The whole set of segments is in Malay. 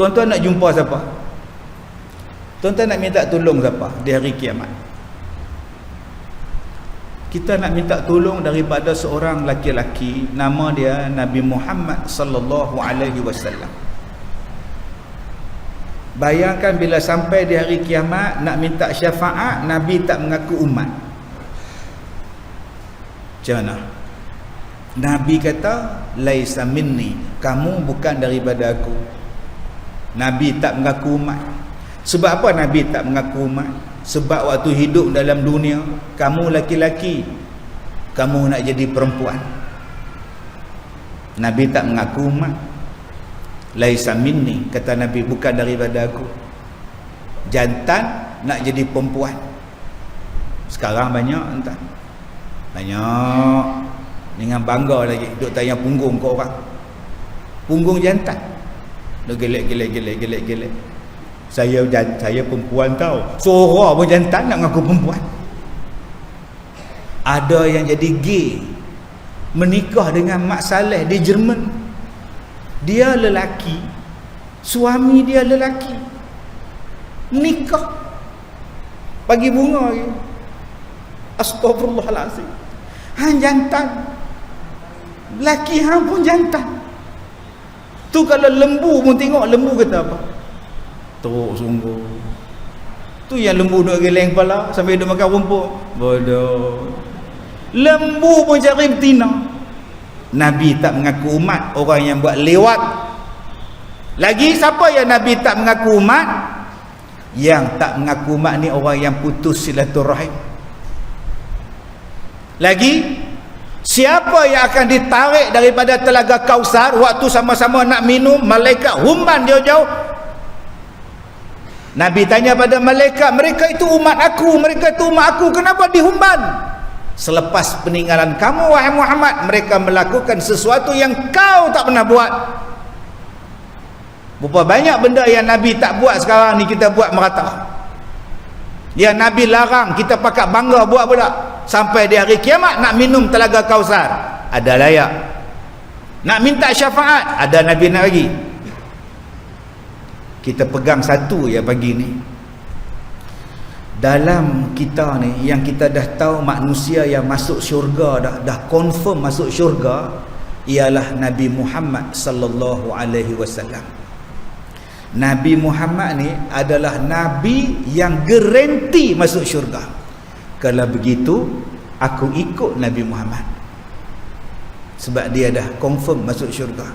Tuan-tuan nak jumpa siapa? Tuan-tuan nak minta tolong siapa di hari kiamat? Kita nak minta tolong daripada seorang laki-laki, nama dia Nabi Muhammad sallallahu alaihi wasallam. Bayangkan bila sampai di hari kiamat nak minta syafaat, Nabi tak mengaku umat. Macam mana? Nabi kata, laisa minni, kamu bukan daripada aku. Nabi tak mengaku umat. Sebab apa Nabi tak mengaku umat? Sebab waktu hidup dalam dunia, kamu laki-laki, kamu nak jadi perempuan. Nabi tak mengaku umat. Laisa minni, kata Nabi, bukan daripada aku. Jantan nak jadi perempuan. Sekarang banyak entah. Banyak. Dengan bangga lagi duk tanya punggung ke orang. Punggung jantan. Duk gelek. Saya perempuan tau. Suara pun jantan nak mengaku perempuan. Ada yang jadi gay, menikah dengan Mak Saleh di Jerman. Dia lelaki, suami dia lelaki, nikah, bagi bunga lagi. Astagfirullahalazim. Hang jantan, lelaki hang pun jantan. Tu kalau lembu pun tengok, lembu kata apa? Teruk sungguh. Tu yang lembu duk geleng kepala sampai duk makan rumput. Bodoh. Lembu pun cari betina. Nabi tak mengaku umat, orang yang buat lewat. Lagi siapa yang Nabi tak mengaku umat? Yang tak mengaku umat ni orang yang putus silaturahim. Lagi, siapa yang akan ditarik daripada telaga Kausar waktu sama-sama nak minum, malaikat humban jauh-jauh. Nabi tanya pada malaikat, mereka itu umat aku, kenapa dihumban? Selepas peninggalan kamu wahai Muhammad, mereka melakukan sesuatu yang kau tak pernah buat. Berapa banyak benda yang Nabi tak buat, sekarang ni kita buat merata. Yang Nabi larang, kita pakat bangga buat pula. Sampai di hari kiamat nak minum telaga Kausar, ada layak. Nak minta syafaat, ada Nabi nak bagi. Kita pegang satu ya pagi ni. Dalam kita ni, yang kita dah tahu manusia yang masuk syurga, dah confirm masuk syurga, ialah Nabi Muhammad sallallahu alaihi wasallam. Nabi Muhammad ni adalah Nabi yang garanti masuk syurga. Kalau begitu, aku ikut Nabi Muhammad, sebab dia dah confirm masuk syurga.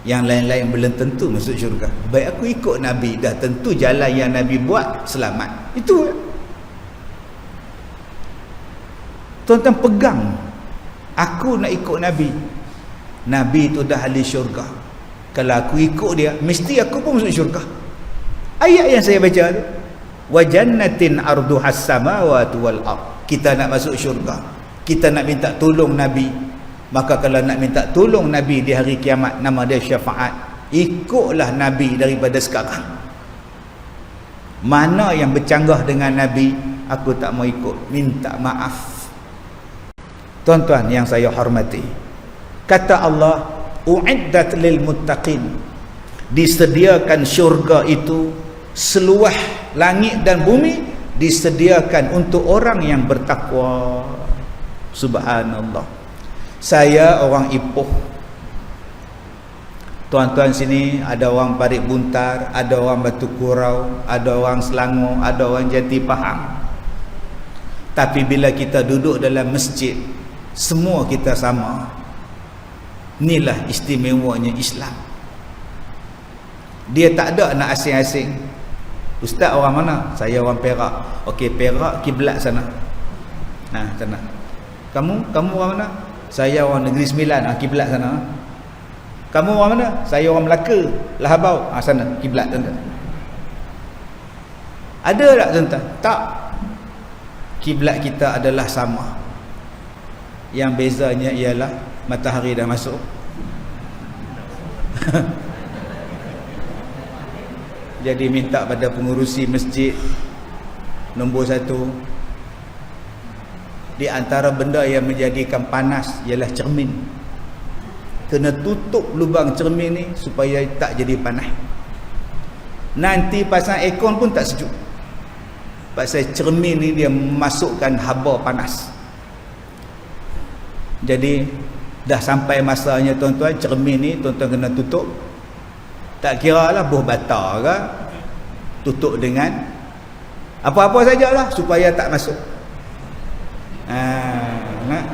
Yang lain-lain belum tentu masuk syurga. Baik aku ikut Nabi, dah tentu jalan yang Nabi buat selamat. Itu tuan-tuan pegang. Aku nak ikut Nabi. Nabi itu dah ahli syurga. Kalau aku ikut dia, mesti aku pun masuk syurga. Ayat yang saya baca tu, wa jannatin arduhas samawati wal ard. Kita nak masuk syurga, kita nak minta tolong Nabi. Maka kalau nak minta tolong Nabi di hari kiamat, nama dia syafaat. Ikutlah Nabi daripada sekarang. Mana yang bercanggah dengan Nabi, aku tak mau ikut, minta maaf. Tuan-tuan yang saya hormati, kata Allah, uiddat lil muttaqin, disediakan syurga itu, seluah langit dan bumi disediakan untuk orang yang bertakwa. Subhanallah. Saya orang Ipoh. Tuan-tuan sini ada orang Parit Buntar, ada orang Batu Kurau, ada orang Selangor, ada orang Jati Pahang. Tapi bila kita duduk dalam masjid, semua kita sama. Inilah istimewanya Islam. Dia tak ada nak asing-asing. Ustaz orang mana? Saya orang Perak. Okey, Perak kiblat sana. Nah, sana. Kamu orang mana? Saya orang Negeri Sembilan, kiblat sana. Kamu orang mana? Saya orang Melaka, Lahabau, sana kiblat tuan-tuan. Ada tak tuan-tuan? Tak. Kiblat kita adalah sama. Yang bezanya ialah matahari dah masuk. Jadi minta pada pengurusi masjid, nombor 1, di antara benda yang menjadikan panas ialah cermin. Kena tutup lubang cermin ni supaya tak jadi panas. Nanti pasang aircon pun tak sejuk. Pasal cermin ni dia masukkan haba panas. Jadi dah sampai masanya tuan-tuan, cermin ni tuan-tuan kena tutup. Tak kira lah buah bata ke, tutup dengan apa-apa sajalah supaya tak masuk. Nak?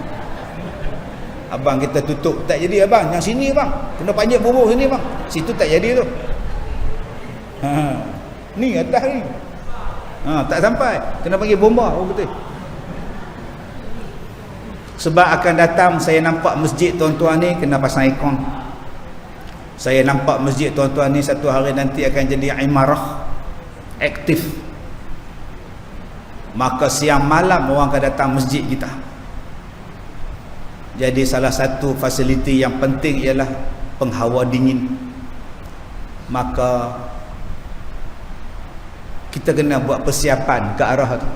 Abang kita tutup, tak jadi abang, yang sini bang, kena panjat bubuh sini bang, situ tak jadi tu. Ni atas ni. Tak sampai, kena bagi bomba. Oh betul. Sebab akan datang saya nampak masjid tuan-tuan ni kena pasang aircon. Saya nampak masjid tuan-tuan ni satu hari nanti akan jadi imarah aktif. Maka siang malam orang akan datang masjid kita. Jadi salah satu fasiliti yang penting ialah penghawa dingin. Maka kita kena buat persiapan ke arah tu.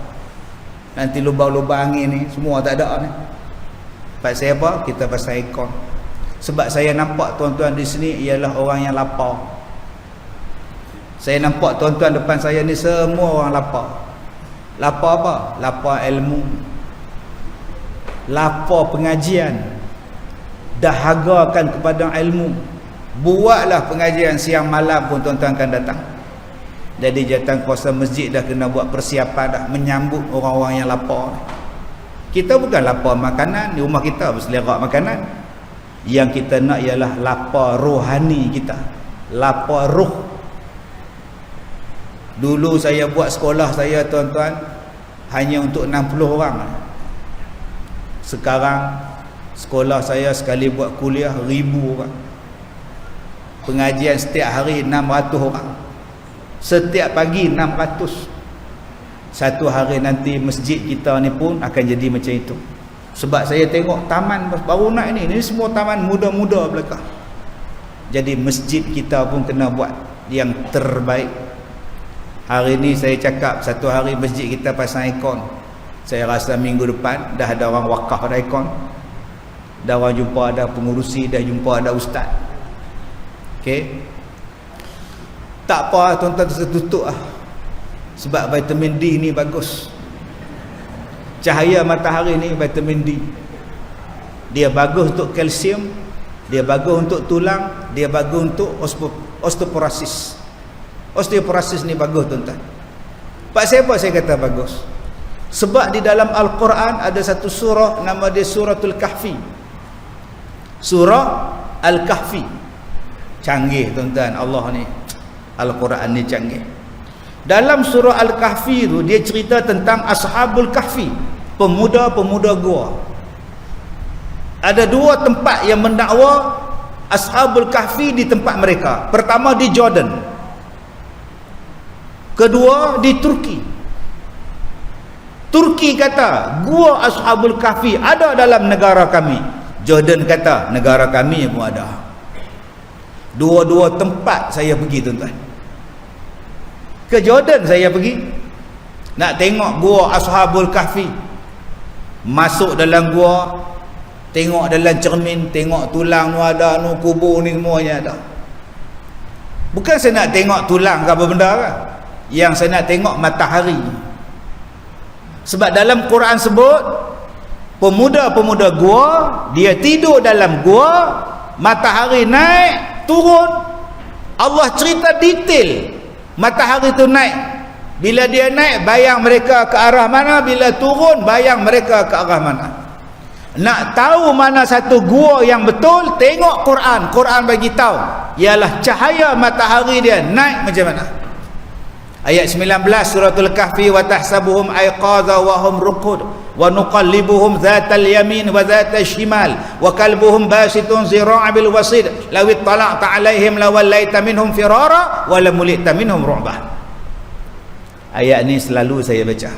Nanti lubang-lubang angin ni semua tak ada ni. Pasal apa? Kita pasang aircon. Sebab saya nampak tuan-tuan di sini ialah orang yang lapar. Saya nampak tuan-tuan depan saya ni semua orang lapar. Lapar apa? Lapar ilmu, lapar pengajian, dahagakan kepada ilmu. Buatlah pengajian siang malam pun tuan-tuan akan datang. Jadi jawatan kuasa masjid dah kena buat persiapan dah menyambut orang-orang yang lapar. Kita bukan lapar makanan, di rumah kita berselerak makanan. Yang kita nak ialah lapar rohani kita, lapar roh. Dulu saya buat sekolah saya tuan-tuan hanya untuk 60 orang. Sekarang sekolah saya sekali buat kuliah 1000 orang. Pengajian setiap hari 600 orang. Setiap pagi 600. Satu hari nanti masjid kita ni pun akan jadi macam itu. Sebab saya tengok taman baru nak ni semua taman muda-muda belakang. Jadi masjid kita pun kena buat yang terbaik. Hari ni saya cakap satu hari masjid kita pasang aircon. Saya rasa minggu depan dah ada orang wakaf ada aircon. Dah orang jumpa ada pengurusi, dah jumpa ada ustaz. Okey. Tak apa tuan-tuan tertutup lah. Sebab vitamin D ni bagus. Cahaya matahari ni vitamin D. Dia bagus untuk kalsium, dia bagus untuk tulang, dia bagus untuk osteoporosis. Osteoporosis ni bagus tuan-tuan. Pak siapa saya kata bagus? Sebab di dalam Al-Quran ada satu surah nama dia Suratul Kahfi. Surah Al-Kahfi. Canggih tuan-tuan, Allah ni. Al-Quran ni canggih. Dalam surah Al-Kahfi tu dia cerita tentang Ashabul Kahfi, pemuda-pemuda gua. Ada dua tempat yang mendakwa Ashabul Kahfi di tempat mereka. Pertama di Jordan, kedua di Turki. Turki kata gua Ashabul Kahfi ada dalam negara kami. Jordan kata negara kami pun ada. Dua-dua tempat saya pergi tuan-tuan. Ke Jordan saya pergi nak tengok gua Ashabul Kahfi. Masuk dalam gua, tengok dalam cermin, tengok tulang nu ada, nu kubur ni semuanya ada. Bukan saya nak tengok tulang ke apa benda kan. Yang saya nak tengok matahari. Sebab dalam Quran sebut pemuda-pemuda gua, dia tidur dalam gua, matahari naik, turun. Allah cerita detail. Matahari tu naik. Bila dia naik, bayang mereka ke arah mana, bila turun, bayang mereka ke arah mana. Nak tahu mana satu gua yang betul, tengok Quran. Quran bagi tahu ialah cahaya matahari dia naik macam mana. Ayat 19 suratul Kahfi, wa tahsabuhum aiqadha wa hum ruqud wa nuqallibuhum zatal yamin wa zatal shimal wa kalbuhum basitun zira'a bil wasid law ittala'ta 'alaihim lawallaita minhum firara wa lamulita minhum ru'bah. Ayat ni selalu saya baca.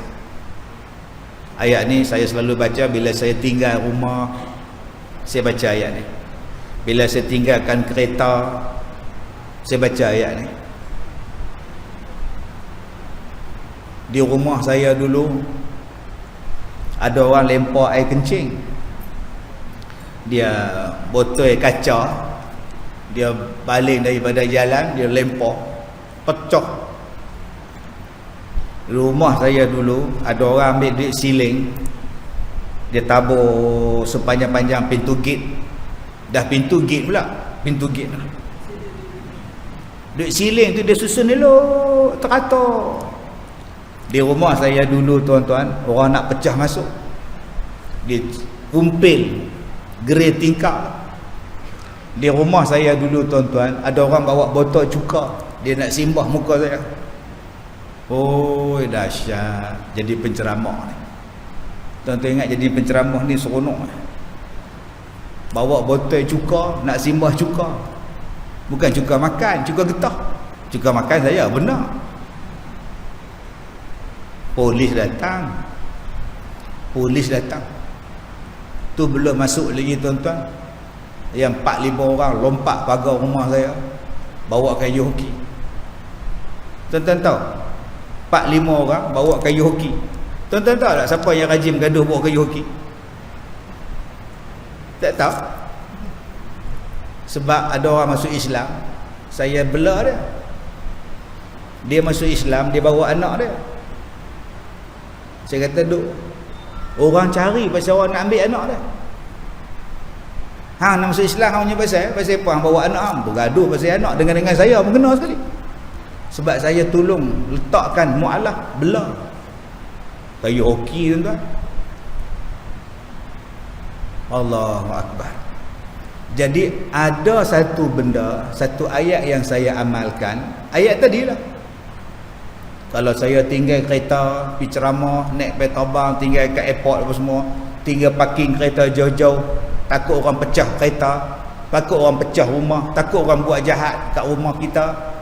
Ayat ni saya selalu baca bila saya tinggal rumah. Saya baca ayat ni. Bila saya tinggalkan kereta, saya baca ayat ni. Di rumah saya dulu ada orang lempar air kencing. Dia botol kaca, dia baling daripada jalan, dia lempar, pecah. Rumah saya dulu ada orang ambil duit siling, dia tabur sepanjang-panjang pintu gate. Dah pintu gate pula, pintu gate. Duit siling tu dia susun elok, teratur. Di rumah saya dulu tuan-tuan, orang nak pecah masuk, dia kumpil gerai tingkap. Di rumah saya dulu tuan-tuan, ada orang bawa botol cuka, dia nak simbah muka saya. Oh dahsyat, jadi penceramah ni. Tuan-tuan ingat jadi penceramah ni seronok. Bawa botol cuka, nak simbah cuka. Bukan cuka makan, cuka getah. Cuka makan saya benar. Polis datang. Polis datang. Tu belum masuk lagi tuan-tuan. Yang 4-5 orang lompat pagar rumah saya, bawa kayu hoki. Tuan-tuan tahu? 4-5 orang bawa kayu hoki. Tuan-tuan tahu tak siapa yang rajin gaduh bawa kayu hoki? Tak tahu. Sebab ada orang masuk Islam, saya bela dia. Dia masuk Islam, dia bawa anak dia. Saya kata, duk, orang cari pasal orang nak ambil anak dia. Hang nak masuk Islam, hang punya pasal apa hang bawa anak hang? Bergaduh pasal anak dengan saya pun kena sekali. Sebab saya tolong letakkan mu'alaf, bela kayu hoki tuan-tuan. Allahu Akbar. Jadi ada satu benda, satu ayat yang saya amalkan. Ayat tadi lah. Kalau saya tinggal kereta, pergi ceramah, naik kereta abang, tinggal kat airport apa semua, tinggal parking kereta jauh-jauh, takut orang pecah kereta, takut orang pecah rumah, takut orang buat jahat kat rumah kita.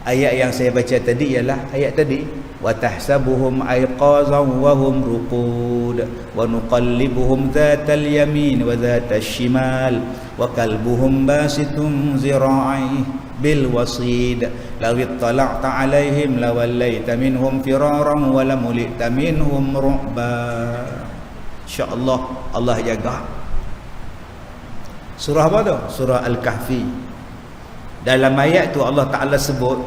Ayat yang saya baca tadi ialah ayat tadi, wa tahsabuhum ayqazan wa hum ruqud wa nuqallibuhum dhatal yamin wa dhatal shimal wa kalbuhum basitun zira'i bil wasid law ittala'ta 'alaihim lawallaita minhum firaran wa lamulita minhum ru'ba. Insya-Allah Allah jaga. Surah apa tu? Surah Al-Kahfi. Dalam ayat tu Allah Ta'ala sebut,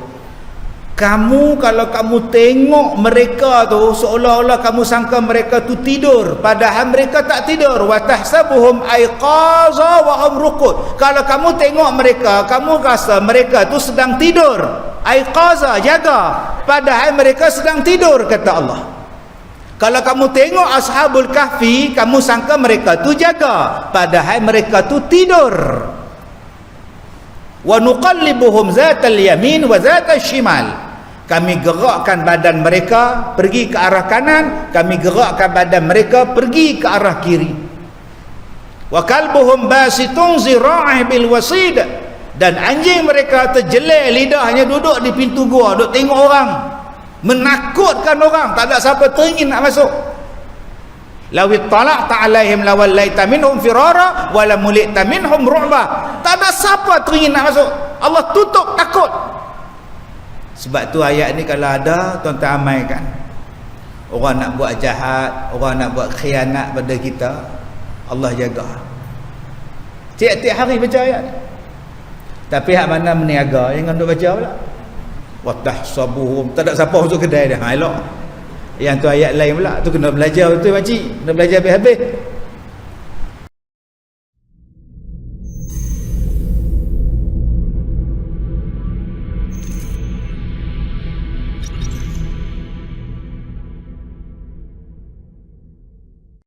kamu kalau kamu tengok mereka tu seolah-olah kamu sangka mereka tu tidur, padahal mereka tak tidur. Wa tahsabuhum ayqaza wa hum ruqud. Kalau kamu tengok mereka, kamu rasa mereka tu sedang tidur. Ayqaza, jaga, padahal mereka sedang tidur, kata Allah. Kalau kamu tengok Ashabul Kahfi, kamu sangka mereka tu jaga, padahal mereka tu tidur. Wa nuqallibuhum zatal yamin wa zatal shimal. Kami gerakkan badan mereka pergi ke arah kanan, kami gerakkan badan mereka pergi ke arah kiri. Wa kalbuhum basitun zira'i bil wasid. Dan anjing mereka terjelai lidahnya duduk di pintu gua, duk tengok orang, menakutkan orang, tak ada siapa teringin nak masuk. Lawit talaqta alaihim lawallaita minhum firara wala mulita minhum ru'ba. Tak ada siapa teringin nak masuk. Allah tutup takut. Sebab tu ayat ni kalau ada, tuan-tuan amaikan. Orang nak buat jahat, orang nak buat khianat pada kita, Allah jaga. Tiap-tiap hari baca ayat. Tapi hak mana meniaga, jangan duk baca pula. Wa tahsabuhum, tak ada siapa masuk kedai dia. Ha elok. Yang tu ayat lain pula, tu kena belajar betul makcik, kena belajar habis-habis.